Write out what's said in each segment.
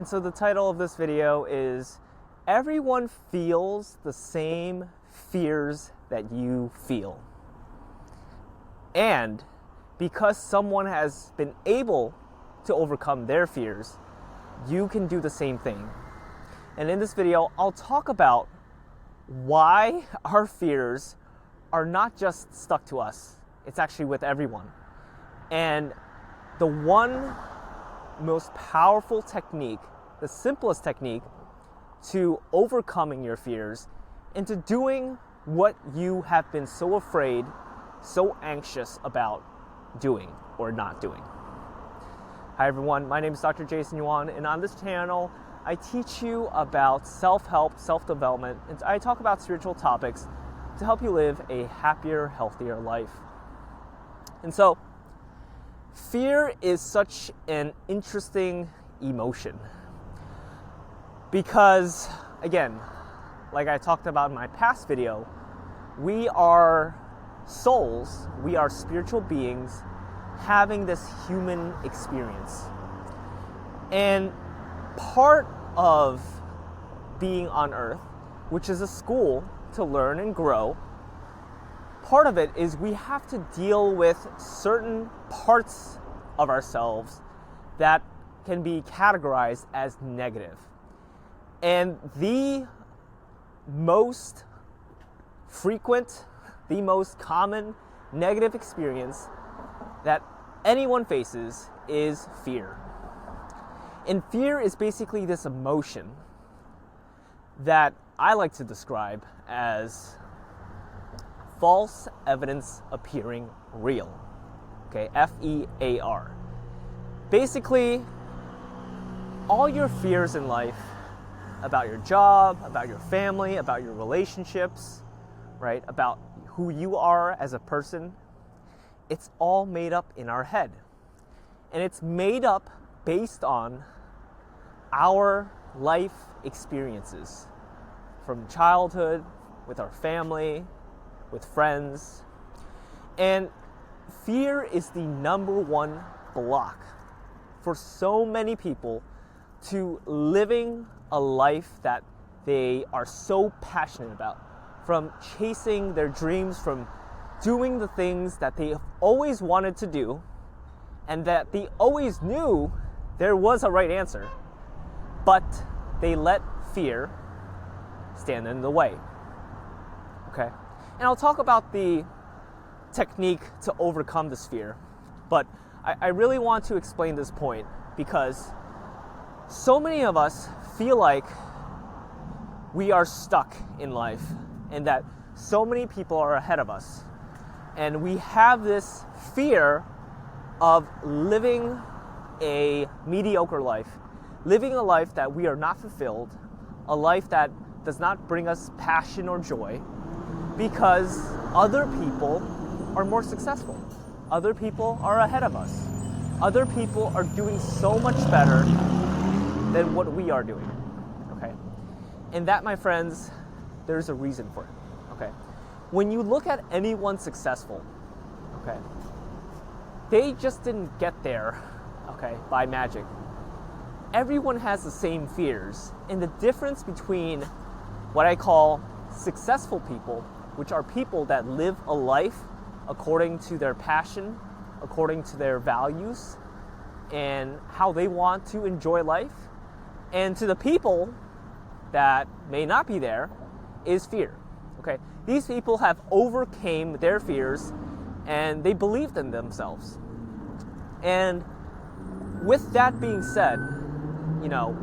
So the title of this video is Everyone Feels the Same Fears That You Feel. And because someone has been able to overcome their fears, you can do the same thing. And in this video, I'll talk about why our fears are not just stuck to us, it's actually with everyone. And the one most powerful technique, the simplest technique to overcoming your fears and to doing what you have been so afraid, so anxious about doing or not doing. Hi everyone, my name is Dr. Jason Yuan, and on this channel I teach you about self-help, self-development, and I talk about spiritual topics to help you live a happier, healthier life. And so, fear is such an interesting emotion because, again, like I talked about in my past video, we are souls, we are spiritual beings having this human experience. And part of being on earth, which is a school to learn and grow, part of it is we have to deal with certain parts of ourselves that can be categorized as negative. And the most frequent, the most common negative experience that anyone faces is fear. And fear is basically this emotion that I like to describe as false evidence appearing real. Okay, F-E-A-R. Basically, all your fears in life about your job, about your family, about your relationships, right, about who you are as a person, it's all made up in our head. And it's made up based on our life experiences from childhood, with our family, with friends. And fear is the number one block for so many people to living a life that they are so passionate about, from chasing their dreams, from doing the things that they have always wanted to do and that they always knew there was a right answer, but they let fear stand in the way. Okay? And I'll talk about the technique to overcome this fear, but I really want to explain this point because so many of us feel like we are stuck in life and that so many people are ahead of us. And we have this fear of living a mediocre life, living a life that we are not fulfilled, a life that does not bring us passion or joy because other people are more successful. Other people are ahead of us. Other people are doing so much better than what we are doing, okay? And that, my friends, there's a reason for it, okay? When you look at anyone successful, okay, they just didn't get there, okay, by magic. Everyone has the same fears, and the difference between what I call successful people, which are people that live a life according to their passion, according to their values, and how they want to enjoy life, and to the people that may not be there, is fear. Okay? These people have overcame their fears and they believed in themselves. And with that being said, you know,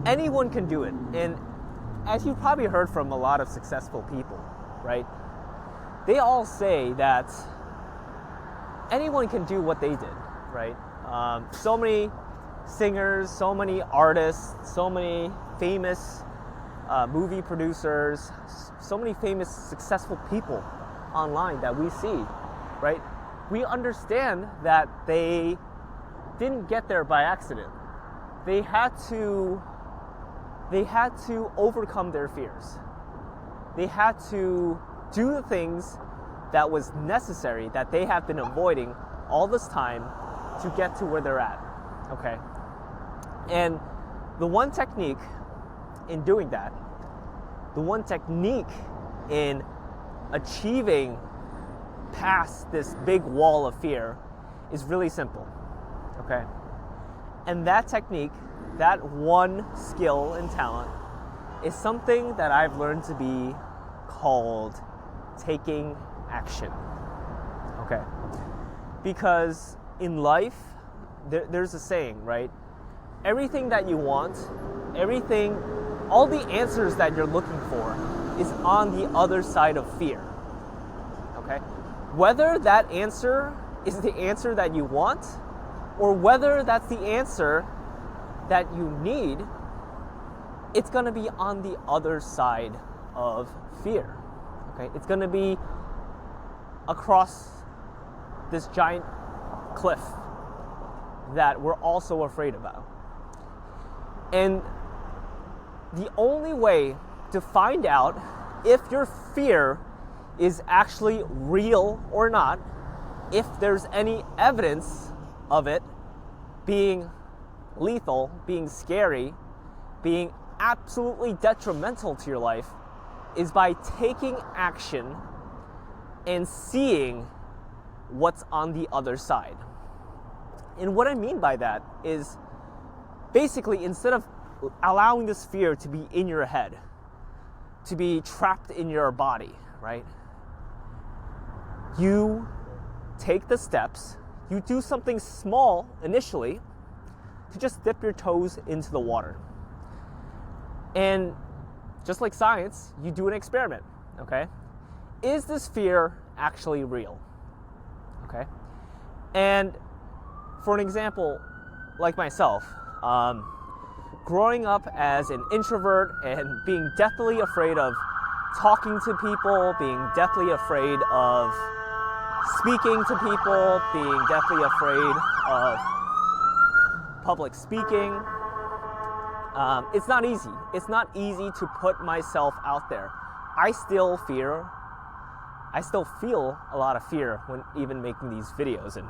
anyone can do it. And as you've probably heard from a lot of successful people, right? They all say that anyone can do what they did, right? So many singers, so many artists, so many famous movie producers, so many famous successful people online that we see, right? We understand that they didn't get there by accident. They had to overcome their fears. They had to do the things that was necessary that they have been avoiding all this time to get to where they're at, okay? And The one technique in doing that, the one technique in achieving past this big wall of fear is really simple, okay? And that technique, that one skill and talent, is something that I've learned to be called taking action, okay? Because in life, there's a saying, right? Everything that you want, all the answers that you're looking for is on the other side of fear, okay? Whether that answer is the answer that you want, or whether that's the answer that you need, it's going to be on the other side of fear, okay? It's going to be across this giant cliff that we're also afraid about. And the only way to find out if your fear is actually real or not, if there's any evidence of it being lethal, being scary, being absolutely detrimental to your life, is by taking action and seeing what's on the other side. And what I mean by that is basically, instead of allowing this fear to be in your head, to be trapped in your body, right? You take the steps, you do something small initially to just dip your toes into the water. And just like science, you do an experiment, okay? Is this fear actually real? Okay? And for an example, like myself, growing up as an introvert and being deathly afraid of talking to people, being deathly afraid of speaking to people, being deathly afraid of public speaking, it's not easy. It's not easy to put myself out there. I still feel a lot of fear when even making these videos and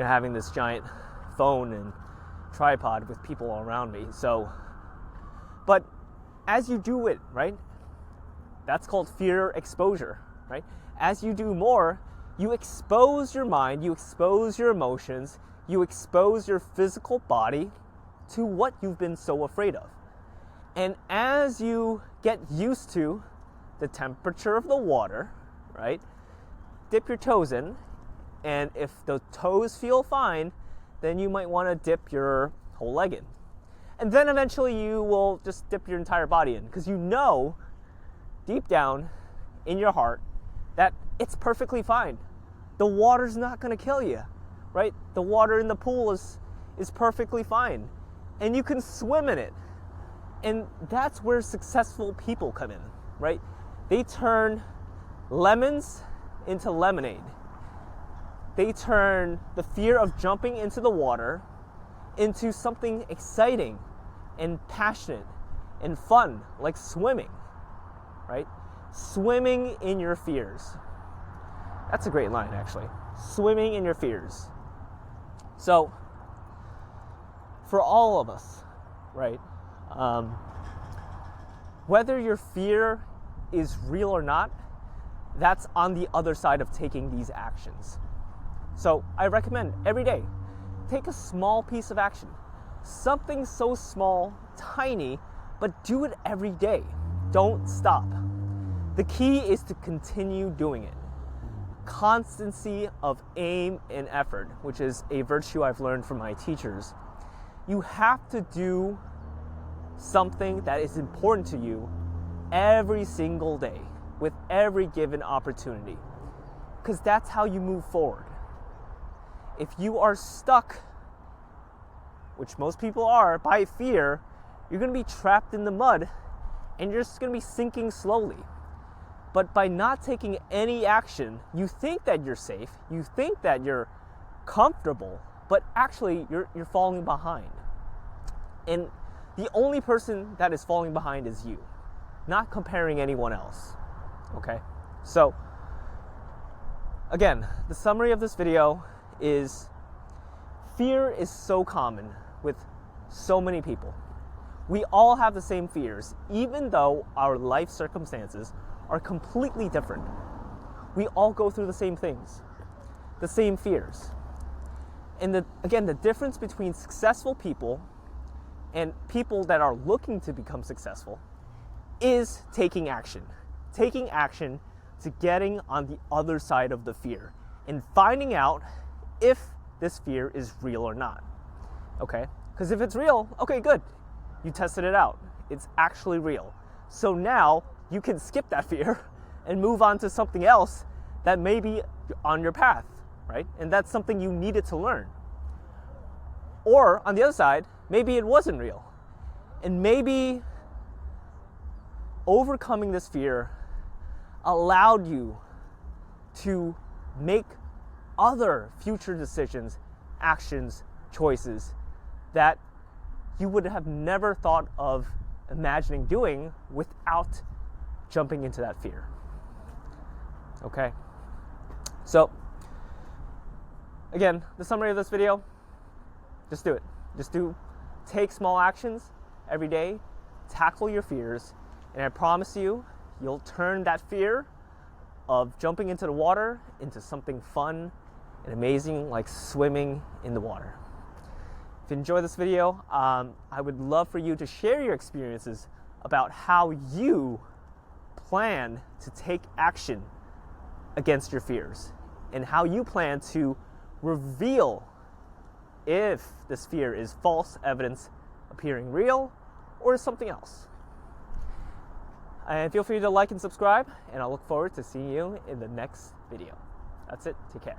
having this giant phone and tripod with people around me. So, but as you do it, right, that's called fear exposure, right? As you do more, you expose your mind, you expose your emotions, you expose your physical body to what you've been so afraid of. And as you get used to the temperature of the water, right, dip your toes in, and if the toes feel fine, then you might want to dip your whole leg in. And then eventually you will just dip your entire body in, because you know deep down in your heart that it's perfectly fine. The water's not going to kill you, right? The water in the pool is perfectly fine, and you can swim in it. And that's where successful people come in, right? They turn lemons into lemonade. They turn the fear of jumping into the water into something exciting and passionate and fun, like swimming, right? Swimming in your fears. That's a great line, actually. Swimming in your fears. So, for all of us, right, whether your fear is real or not, that's on the other side of taking these actions. So I recommend every day, take a small piece of action. Something so small, tiny, but do it every day. Don't stop. The key is to continue doing it. Constancy of aim and effort, which is a virtue I've learned from my teachers. You have to do something that is important to you every single day with every given opportunity, because that's how you move forward. If you are stuck, which most people are, by fear, you're going to be trapped in the mud and you're just going to be sinking slowly. But by not taking any action, you think that you're safe, you think that you're comfortable, but actually you're falling behind. And the only person that is falling behind is you, not comparing anyone else. Okay? So, again, the summary of this video is fear is so common with so many people. We all have the same fears, even though our life circumstances are completely different. We all go through the same things, the same fears. And again, the difference between successful people and people that are looking to become successful is taking action. Taking action to getting on the other side of the fear and finding out if this fear is real or not. Okay? Because if it's real, okay, good. You tested it out. It's actually real. So now you can skip that fear and move on to something else that may be on your path, right? And that's something you needed to learn. Or on the other side, maybe it wasn't real. And maybe overcoming this fear allowed you to make other future decisions, actions, choices that you would have never thought of imagining doing without jumping into that fear. Okay? So, again, the summary of this video, just do it. Take small actions every day, tackle your fears, and I promise you, you'll turn that fear of jumping into the water into something fun and amazing, like swimming in the water. If you enjoyed this video, I would love for you to share your experiences about how you plan to take action against your fears and how you plan to reveal if this fear is false evidence appearing real or something else. And feel free to like and subscribe, and I'll look forward to seeing you in the next video. That's it. Take care.